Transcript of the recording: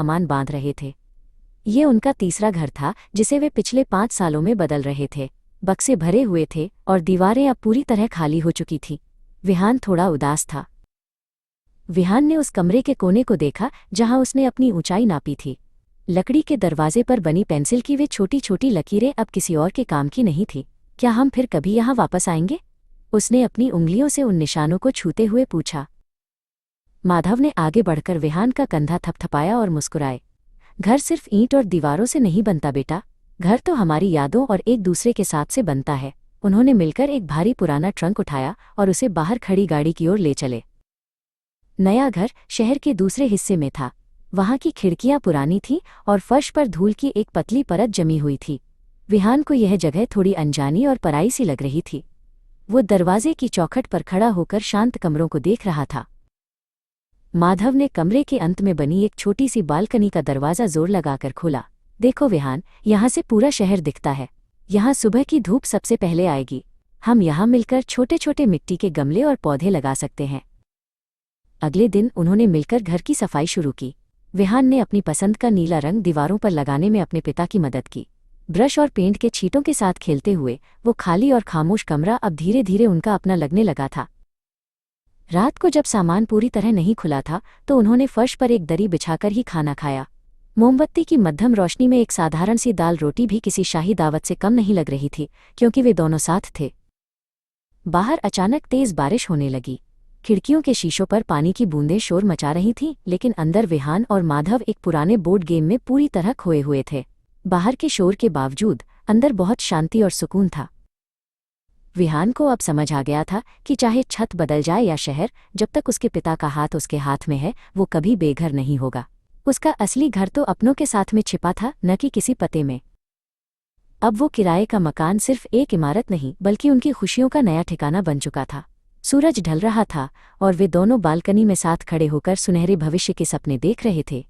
सामान बांध रहे थे। ये उनका तीसरा घर था जिसे वे पिछले 5 सालों में बदल रहे थे। बक्से भरे हुए थे और दीवारें अब पूरी तरह खाली हो चुकी थीं। विहान थोड़ा उदास था। विहान ने उस कमरे के कोने को देखा जहां उसने अपनी ऊंचाई नापी थी। लकड़ी के दरवाजे पर बनी पेंसिल की वे छोटी छोटी लकीरें अब किसी और के काम की नहीं थी। क्या हम फिर कभी यहाँ वापस आएंगे? उसने अपनी उंगलियों से उन निशानों को छूते हुए पूछा। माधव ने आगे बढ़कर विहान का कंधा थपथपाया और मुस्कुराए। घर सिर्फ ईंट और दीवारों से नहीं बनता बेटा, घर तो हमारी यादों और एक दूसरे के साथ से बनता है। उन्होंने मिलकर एक भारी पुराना ट्रंक उठाया और उसे बाहर खड़ी गाड़ी की ओर ले चले। नया घर शहर के दूसरे हिस्से में था। वहां की खिड़कियां पुरानी थीं और फर्श पर धूल की एक पतली परत जमी हुई थी। विहान को यह जगह थोड़ी अनजानी और पराई सी लग रही थी। वो दरवाजे की चौखट पर खड़ा होकर शांत कमरों को देख रहा था। माधव ने कमरे के अंत में बनी एक छोटी सी बालकनी का दरवाज़ा जोर लगाकर खोला। देखो विहान, यहाँ से पूरा शहर दिखता है। यहाँ सुबह की धूप सबसे पहले आएगी। हम यहाँ मिलकर छोटे छोटे मिट्टी के गमले और पौधे लगा सकते हैं। अगले दिन उन्होंने मिलकर घर की सफाई शुरू की। विहान ने अपनी पसंद का नीला रंग दीवारों पर लगाने में अपने पिता की मदद की। ब्रश और पेंट के छींटों के साथ खेलते हुए वो खाली और खामोश कमरा अब धीरे धीरे उनका अपना लगने लगा था। रात को जब सामान पूरी तरह नहीं खुला था तो उन्होंने फर्श पर एक दरी बिछाकर ही खाना खाया। मोमबत्ती की मध्यम रोशनी में एक साधारण सी दाल रोटी भी किसी शाही दावत से कम नहीं लग रही थी, क्योंकि वे दोनों साथ थे। बाहर अचानक तेज बारिश होने लगी। खिड़कियों के शीशों पर पानी की बूंदें शोर मचा रही थीं, लेकिन अंदर विहान और माधव एक पुराने बोर्ड गेम में पूरी तरह खोए हुए थे। बाहर के शोर के बावजूद अंदर बहुत शांति और सुकून था। विहान को अब समझ आ गया था कि चाहे छत बदल जाए या शहर, जब तक उसके पिता का हाथ उसके हाथ में है वो कभी बेघर नहीं होगा। उसका असली घर तो अपनों के साथ में छिपा था, न कि किसी पते में। अब वो किराए का मकान सिर्फ एक इमारत नहीं बल्कि उनकी खुशियों का नया ठिकाना बन चुका था। सूरज ढल रहा था और वे दोनों बालकनी में साथ खड़े होकर सुनहरे भविष्य के सपने देख रहे थे।